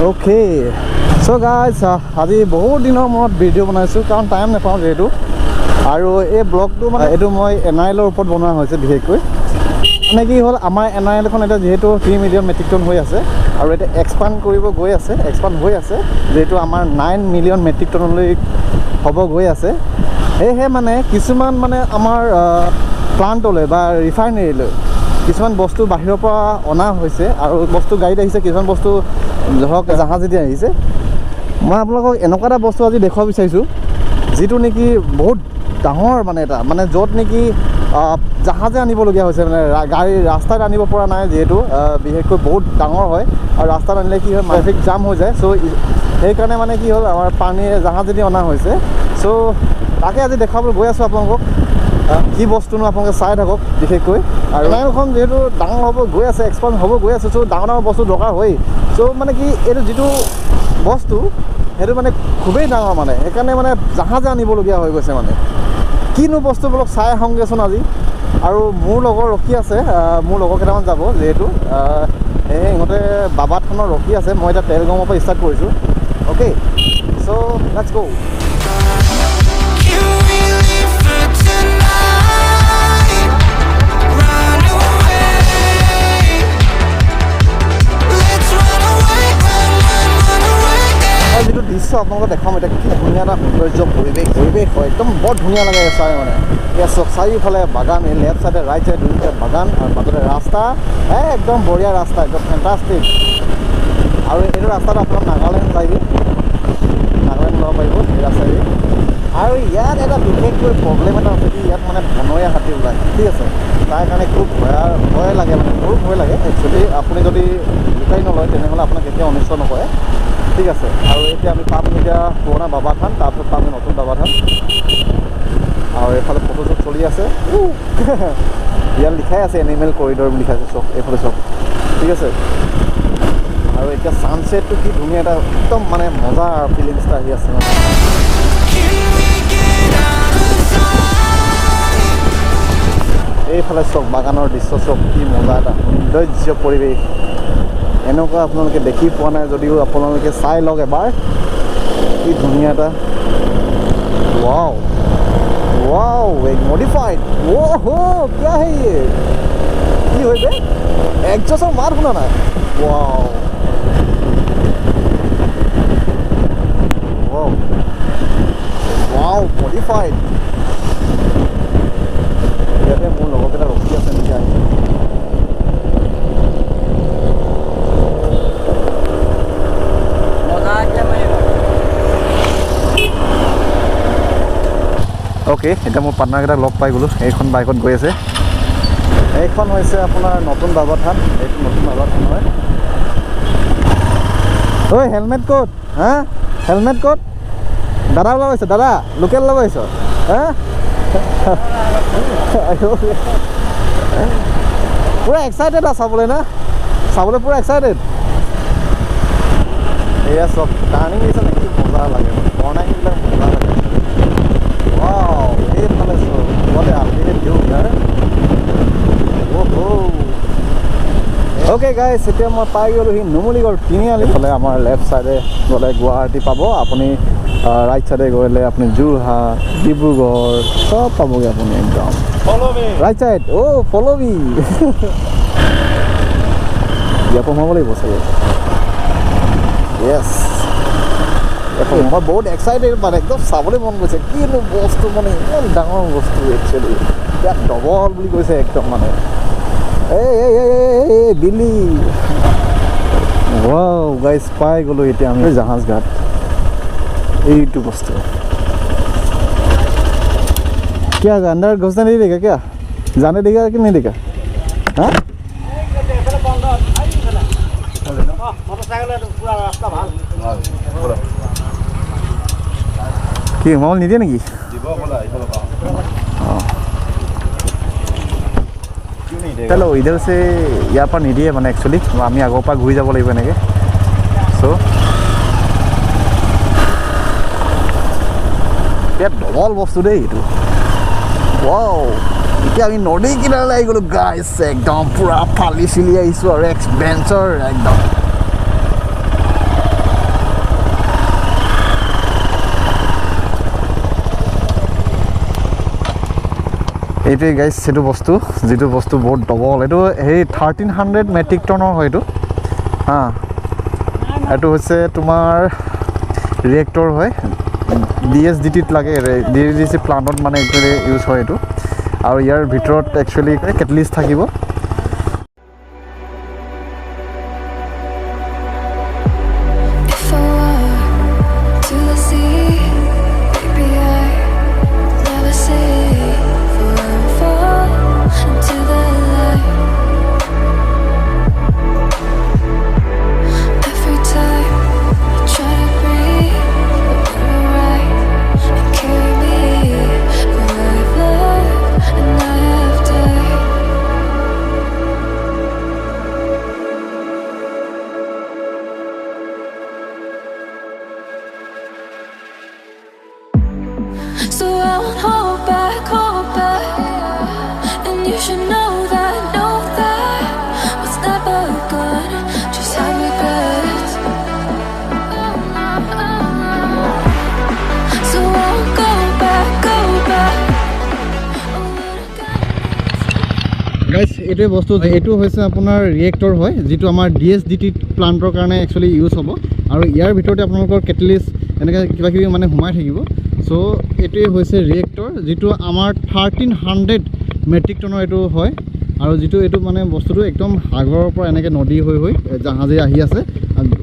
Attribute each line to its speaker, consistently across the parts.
Speaker 1: Okay so guys আজি বহুত দিনৰ মূৰত ভিডিঅ' বনাইছোঁ কাৰণ টাইম নাপাওঁ যিহেতু আৰু এই ব্লগটো মানে এইটো মই NIL-ৰ ওপৰত বনোৱা হৈছে বিশেষকৈ মানে কি হ'ল আমাৰ NIL-খন এতিয়া যিহেতু 3 মিলিয়ন মেট্ৰিক টন হৈ আছে আৰু এতিয়া এক্সপাণ্ড হৈ আছে যিহেতু আমাৰ 9 মিলিয়ন মেট্ৰিক টনলৈ হ'ব গৈ আছে সেয়েহে মানে কিছুমান মানে আমাৰ প্লাণ্টলৈ বা ৰিফাইনেৰীলৈ কিছুমান বস্তু বাহিৰৰ পৰা অনা হৈছে আৰু বস্তু গাড়ীত আহিছে কিছুমান বস্তু ধৰক জাহাজেদি আহিছে মই আপোনালোকক এনেকুৱা এটা বস্তু আজি দেখুৱাব বিচাৰিছোঁ যিটো নেকি বহুত ডাঙৰ মানে এটা মানে য'ত নেকি জাহাজে আনিবলগীয়া হৈছে মানে গাড়ী ৰাস্তাত আনিব পৰা নাই যিহেতু বিশেষকৈ বহুত ডাঙৰ হয় আৰু ৰাস্তাত আনিলে কি হয় ট্ৰেফিক জাম হৈ যায় চ' সেইকাৰণে মানে কি হ'ল আমাৰ পানী জাহাজেদি অনা হৈছে চ' তাকে আজি দেখুৱাবলৈ গৈ আছোঁ আপোনালোকক কি বস্তুনো আপোনালোকে চাই থাকক বিশেষকৈ আৰু NIL-খন যিহেতু ডাঙৰ হ'ব গৈ আছে এক্সপাণ্ড হ'ব গৈ আছে চ' ডাঙৰ বস্তু দৰকাৰ হয় চ' মানে কি এইটো যিটো বস্তু সেইটো মানে খুবেই ডাঙৰ মানে সেইকাৰণে মানে জাহাজে আনিবলগীয়া হৈ গৈছে মানে কিনো বস্তুবিলাক চাই আহোঁগৈচোন আজি আৰু মোৰ লগৰ ৰখি আছে মোৰ লগৰ কেইটামান যাব যিহেতু এই ইহঁতে বাবা থানত ৰখি আছে মই এতিয়া তেলগাঁৱৰ পৰা ষ্টাৰ্ট কৰিছোঁ অ'কে চ' লেটছ গ' যিটো দৃশ্য আপোনালোকক দেখাম এতিয়া কি ধুনীয়া এটা সৌন্দৰ্য পৰিৱেশ হয় একদম বৰ ধুনীয়া লাগে চাই মানে এয়া চব চাৰিওফালে বাগান এই লেফ্ট চাইডে ৰাইট চাইডে দুয়োটা বাগান আৰু মাজতে ৰাস্তা একদম বঢ়িয়া ৰাস্তা একদম ফেণ্টাষ্টিক আৰু এইটো ৰাস্তাত আপোনাৰ নাগালেণ্ড যায়গৈ নাগালেণ্ড ল'ব পাৰিব এই ৰাস্তাইদি আৰু ইয়াত এটা বিশেষকৈ প্ৰব্লেম এটা আছে কি ইয়াত মানে বনৰীয়া হাতী ওলায় ঠিক আছে তাৰ কাৰণে খুব ভয় লাগে মানে মোৰো ভয় লাগে একচুৱেলি আপুনি যদি জোকাৰি নলয় তেনেহ'লে আপোনাক কেতিয়াও অনিষ্ট নকৰে ঠিক আছে আৰু এতিয়া আমি পাম এতিয়া পুৰণা বাবা থান তাৰপিছত পাম নতুন বাবা থান আৰু এইফালে ফটোশ্বুট চলি আছে ইয়াত লিখাই আছে এনিমেল কৰিডৰ বুলি লিখাইছে চব এইফালে চব ঠিক আছে আৰু এতিয়া ছানছেটটো কি ধুনীয়া এটা একদম মানে মজা ফিলিংছ এটা আহি আছে মানে এইফালে চব বাগানৰ দৃশ্য চব কি মজা এটা সৌন্দৰ্য পৰিৱেশ এনেকুৱা আপোনালোকে দেখি পোৱা নাই যদিও আপোনালোকে চাই লওক এবাৰ কি ধুনীয়া এটা वाओ एक मॉडिफाइड ओहो क्या है ये की होय बे एग्जॉस्ट मार होना ना वाओ वाओ वाओ मॉडिफाइड याते মোৰ লগতে ৰখি আছে নেকি আহি ओके এটা মোৰ পাৰ্টনাৰকেইটা লগ পাই গ'লোঁ এইখন বাইকত গৈ আছে এইখন হৈছে আপোনাৰ নতুন বাবা থান এইটো নতুন বাবা থান হয় ঐ হেলমেট ক'ত হা হেলমেট ক'ত দাদা লগাইছ দাদা লোকেল লগাইছ হা পুৰা এক্সাইটেড আছে চাবলৈ না চাবলৈ পুৰা এক্সাইটেড এয়া চব টাৰ্ণিং দিছে নেকি মজা লাগে কৰ্ণাৰবিলাক মজা লাগে Wow, ये वाला सो what are they doing यार? Oh, okay guys, এতিয়া মই পাই গ'লোঁ সি নুমলীগড় তিনিআলি ফালে আমাৰ লেফ্ট চাইডে গ'লে গুৱাহাটী পাব আপুনি ৰাইট চাইডে গ'লে আপুনি যোৰহাট ডিব্ৰুগড় চব পাবগৈ আপুনি একদম ৰাইট চাইড ফ'ল' মি ইয়াত সোমাব লাগিব চাগে য়েছ মই বহুত এক্সাইটেড মানে একদম চাবলৈ মন গৈছে কিনো বস্তু মানে ইমান ডাঙৰ বস্তু একচুৱেলি ইয়াত ডবল বুলি কৈছে একদম মানে এই দিল্লী ৱাও গাইজ পাই গ'লোঁ এতিয়া আমি জাহাজ ঘাট এইটো বস্তু क्या अंदर घुसने नहीं देगा क्या जाने देगा कि नहीं देगा हाँ কি মাল নিদিয়ে নেকি চলো ইধৰ से ইয়াৰ পৰা নিদিয়ে মানে একচুৱেলি আমি আগৰ পৰা ঘূৰি যাব লাগিব এনেকৈ চ' ইয়াত ডবল বস্তু দেই এইটো ৱাও এতিয়া আমি নদী কিনাৰলৈ আহি গ'লোঁ গাইছ একদম পূৰা ফালি চিলি আহিছোঁ আৰু এক্সপেঞ্চৰ একদম এইটোৱে গাইজ সেইটো বস্তু যিটো বস্তু বহুত ডবল এইটো সেই 1300 মেট্ৰিক টনৰ হয় এইটো এইটো হৈছে তোমাৰ ৰিয়েক্টৰ হয় DSDTত লাগে DSDT প্লাণ্টত মানে একচুৱেলি ইউজ হয় এইটো আৰু ইয়াৰ ভিতৰত একচুৱেলি কেটলিষ্ট থাকিব
Speaker 2: So I won't hold back, and you should know that what's never good, just have regrets. So I won't go back.
Speaker 1: Guys এইটোৱে বস্তু এইটো হৈছে আপোনাৰ ৰিয়েক্টৰ হয় যিটো আমাৰ DSDT প্লাণ্টৰ কাৰণে একচুৱেলি ইউজ হ'ব আৰু ইয়াৰ ভিতৰতে আপোনালোকৰ কেটলিষ্ট এনেকৈ কিবা কিবি মানে সোমাই থাকিব সো এইটোৱে হৈছে ৰিয়েক্টৰ যিটো আমাৰ 1300 মেট্ৰিক টনৰ এইটো হয় আৰু যিটো এইটো মানে বস্তুটো একদম সাগৰৰ পৰা এনেকৈ নদী হৈ জাহাজে আহি আছে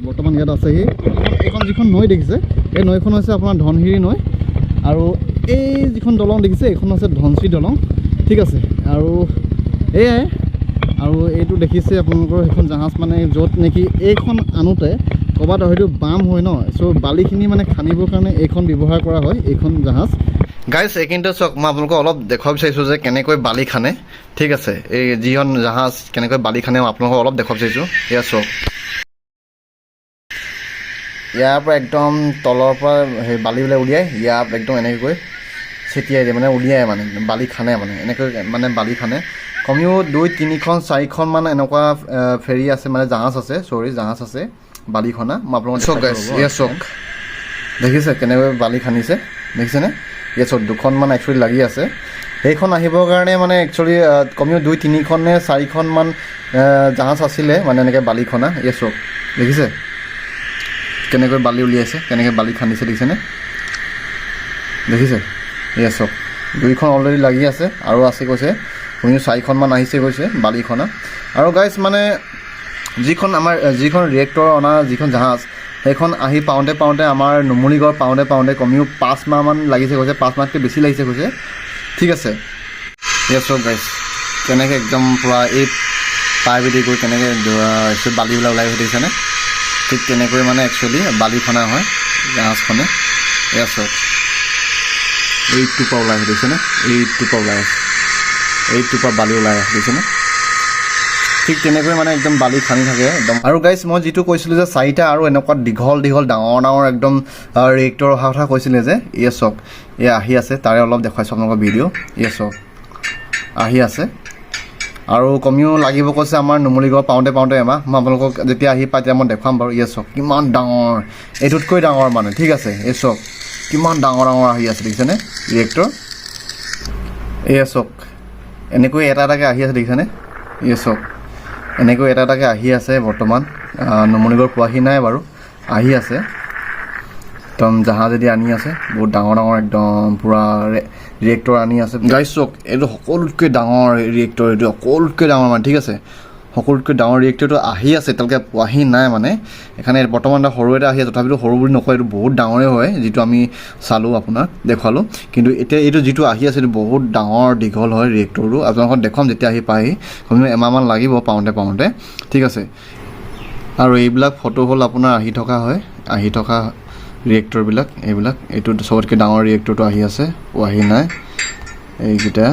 Speaker 1: বৰ্তমান ইয়াত আছেহি এখন যিখন নৈ দেখিছে এই নৈখন হৈছে আপোনাৰ ধনশিৰি নৈ আৰু এই যিখন দলং দেখিছে এইখন হৈছে ধনশিৰি দলং ঠিক আছে আৰু এয়াই আৰু এইটো দেখিছে আপোনালোকৰ সেইখন জাহাজ মানে য'ত নেকি এইখন আনোতে ক'ৰবাত হয়তো বাম হয় ন চ' বালিখিনি মানে খান্দিবৰ কাৰণে এইখন ব্যৱহাৰ কৰা হয় এইখন জাহাজ গাইজ এইখিনিতে চাওক মই আপোনালোকক অলপ দেখুৱাব বিচাৰিছোঁ যে কেনেকৈ বালি খানে ঠিক আছে এই যিখন জাহাজ কেনেকৈ বালি খানে মই আপোনালোকক অলপ দেখুৱাব বিচাৰিছোঁ এয়া চাওক ইয়াৰ পৰা একদম তলৰ পৰা সেই বালিবিলাক উলিয়াই ইয়াত একদম এনেকৈ ছিটিয়াই দিয়ে মানে উলিয়াই মানে বালি খানে মানে এনেকৈ মানে বালি খানে কমেও 2-3খন 4খন মান এনেকুৱা ফেৰী আছে মানে জাহাজ আছে বালি খনা মই আপোনালোকক চাওক গাইজ এয়া চাওক দেখিছে কেনেকৈ বালি খান্দিছে দেখিছেনে এয়া চাওক দুখনমান একচুৱেলি লাগি আছে সেইখন আহিবৰ কাৰণে মানে একচুৱেলি কমেও 2-3খন নে 4খন মান জাহাজ আছিলে মানে এনেকৈ বালি খনা এয়া চাওক দেখিছে কেনেকৈ বালি উলিয়াইছে কেনেকৈ বালি খান্দিছে দেখিছেনে দেখিছে এয়া চাওক 2খন অলৰেডি লাগি আছে আৰু আছে কৈছে কমেও 4খন মান আহিছে কৈছে বালি খনা আৰু গাইজ মানে যিখন ৰিয়েক্টৰ অনা যিখন জাহাজ সেইখন আহি পাওঁতে আমাৰ নুমলীগড় পাওঁতে কমেও 5 মাহ মান লাগিছে কৈছে 5 মাহতকৈ বেছি লাগিছে কৈছে ঠিক আছে ইয়েছ চক গাইজ কেনেকৈ একদম পূৰা এই পাইপেদি গৈ কেনেকৈ বালিবিলাক ওলাই দেখিছেনে ঠিক তেনেকৈ মানে একচুৱেলি বালি খনা হয় জাহাজখনে ইয়েছ চক এইটোৰ পৰা ওলাই দেখিছেনে এইটোৰ পৰা ওলাই আছে এইটোৰ পৰা বালি ওলাই আছে দেখিছেনে ঠিক তেনেকৈ মানে একদম বালি খানি থাকে একদম আৰু গাইজ মই যিটো কৈছিলোঁ যে 4টা আৰু এনেকুৱা দীঘল ডাঙৰ একদম ৰিয়েক্টৰ অহা কথা কৈছিলে যে ইয়ে চক এয়া আহি আছে তাৰে অলপ দেখুৱাইছোঁ আপোনালোকৰ ভিডিঅ' ইয়ে চক আহি আছে আৰু কমেও লাগিব কৈছে আমাৰ নুমলীগড় পাওঁতে এমাহ মই আপোনালোকক যেতিয়া আহি পাই তেতিয়া মই দেখুৱাম বাৰু ইয়ে চক কিমান ডাঙৰ এইটোতকৈ ডাঙৰ মানে ঠিক আছে এই চক কিমান ডাঙৰ আহি আছে দেখিছেনে ৰিয়েক্টৰ এয়া চক এনেকৈ এটাকে আহি আছে দেখিছেনে ইয়ে চক এনেকৈ এটাকে আহি আছে বৰ্তমান নুমলীগড় পোৱাহি নাই বাৰু আহি আছে একদম জাহাজেদি আনি আছে বহুত ডাঙৰ একদম পূৰা ৰিয়েক্টৰ আনি আছে গাইজ চক এইটো সকলোতকৈ ডাঙৰ ৰিয়েক্টৰ এইটো সকলোতকৈ ডাঙৰ মানে ঠিক আছে সকলোতকৈ ডাঙৰ ৰিয়েক্টৰটো আহি আছে এতিয়ালৈকে পোৱাহি নাই মানে এখানে বৰ্তমান সৰু এটা আহি আছে তথাপিতো সৰু বুলি নকয় এইটো বহুত ডাঙৰে হয় যিটো আমি চালোঁ আপোনাক দেখুৱালোঁ কিন্তু এতিয়া এইটো যিটো আহি আছে এইটো বহুত ডাঙৰ দীঘল হয় ৰিয়েক্টৰটো আপোনালোকক দেখুৱাম যেতিয়া আহি পায়হি কমেও এমাহমান লাগিব পাওঁতে ঠিক আছে আৰু এইবিলাক ফটো হ'ল আপোনাৰ আহি থকা ৰিয়েক্টৰবিলাক এইবিলাক এইটো চবতকৈ ডাঙৰ ৰিয়েক্টৰটো আহি আছে পোৱাহি নাই এইকেইটা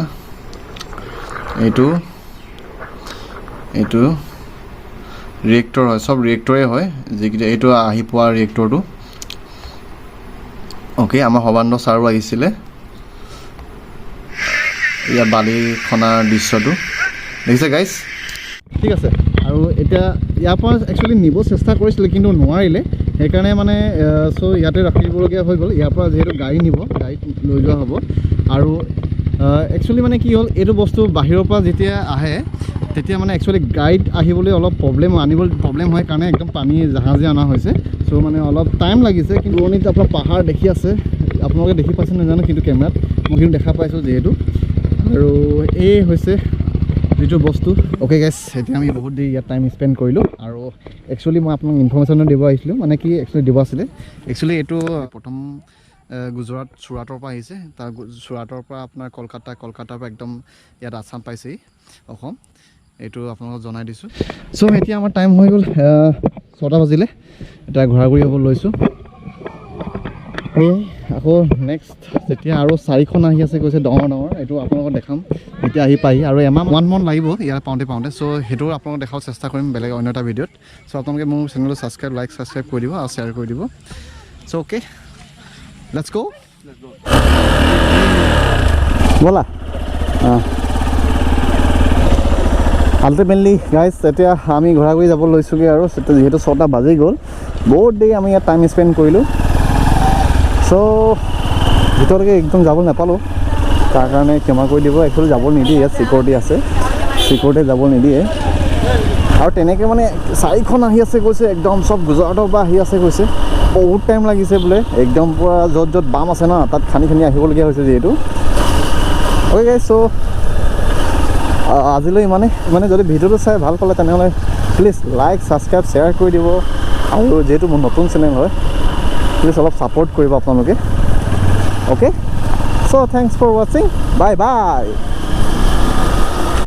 Speaker 1: এইটো ৰিয়েক্টৰ হয় সব ৰিয়েক্টৰে হয় যিকেইটা এইটো আহি পোৱা ৰিয়েক্টৰটো অ'কে আমাৰ সৰ্বানন্দ ছাৰো আহিছিলে ইয়াৰ বালি খনাৰ দৃশ্যটো দেখিছে গাইজ ঠিক আছে আৰু এতিয়া ইয়াৰ পৰা একচুৱেলি নিব চেষ্টা কৰিছিলে কিন্তু নোৱাৰিলে সেইকাৰণে মানে চ' ইয়াতে ৰাখিবলগীয়া হৈ গ'ল ইয়াৰ পৰা যিহেতু গাড়ী নিব গাড়ীত লৈ যোৱা হ'ব আৰু একচুৱেলি মানে কি হ'ল এইটো বস্তু বাহিৰৰ পৰা যেতিয়া আহে তেতিয়া মানে একচুৱেলি গাইড আহিবলৈ অলপ প্ৰব্লেম হয় কাৰণে একদম পানী জাহাজে অনা হৈছে চ' মানে অলপ টাইম লাগিছে কিন্তু দূৰণিত আপোনাৰ পাহাৰ দেখি আছে আপোনালোকে দেখি পাইছে নাজানো কিন্তু কেমেৰাত মই কিন্তু দেখা পাইছোঁ যিহেতু আৰু এই হৈছে যিটো বস্তু অ'কে গাইছ এতিয়া আমি বহুত দেৰি ইয়াত টাইম স্পেণ্ড কৰিলোঁ আৰু একচুৱেলি মই আপোনাক ইনফৰ্মেশ্যনো দিব আহিছিলোঁ মানে কি একচুৱেলি দিব আছিলে একচুৱেলি এইটো প্ৰথম গুজৰাট চুৰাটৰ পৰা আহিছে তাৰ চুৰাটৰ পৰা আপোনাৰ কলকাতাৰ পৰা একদম ইয়াত আছাম পাইছেহি অসম এইটো আপোনালোকক জনাই দিছোঁ চ' এতিয়া আমাৰ টাইম হৈ গ'ল 6টা বাজিলে এতিয়া ঘূৰি হ'ব লৈছোঁ আকৌ নেক্সট যেতিয়া আৰু 4খন আহি আছে কৈছে ডাঙৰ এইটো আপোনালোকক দেখাম এতিয়া আহি পাহি আৰু এমাহ 1 মান্থ লাগিব ইয়াত পাওঁতে চ' সেইটো আপোনালোকক দেখাব চেষ্টা কৰিম বেলেগ অন্য এটা ভিডিঅ'ত চ' আপোনালোকে মোৰ চেনেলটো ছাবস্ক্ৰাইব কৰি দিব আৰু শ্বেয়াৰ কৰি দিব চ' অ'কে লেটছ গো ব'লা আল্টিমেটলি গাইজ এতিয়া আমি ঘূৰি যাব লৈছোঁগৈ আৰু যিহেতু 6টা বাজি গ'ল বহুত দেৰি আমি ইয়াত টাইম স্পেণ্ড কৰিলোঁ চ' ভিতৰলৈকে একদম যাব নাপালোঁ তাৰ কাৰণে ক্ষমা কৰি দিব একচুৱেলি যাব নিদিয়ে ইয়াত চিকিউৰিটি আছে চিকিউৰিটিয়ে যাব নিদিয়ে আৰু তেনেকৈ মানে 4খন আহি আছে কৈছে একদম চব গুজৰাটৰ পৰা আহি আছে কৈছে বহুত টাইম লাগিছে বোলে একদম পূৰা য'ত বাম আছে ন তাত খানি আহিবলগীয়া হৈছে যিহেতু অ'কে গাইজ চ' আজিলৈ মানে যদি ভিডিঅ'টো চাই ভাল পালে তেনেহ'লে প্লিজ লাইক ছাবস্ক্ৰাইব শ্বেয়াৰ কৰি দিব আৰু যিহেতু মোৰ নতুন চেনেল হয় প্লিজ অলপ ছাপোৰ্ট কৰিব আপোনালোকে অ'কে চ' থেংকছ ফৰ ৱাচিং বাই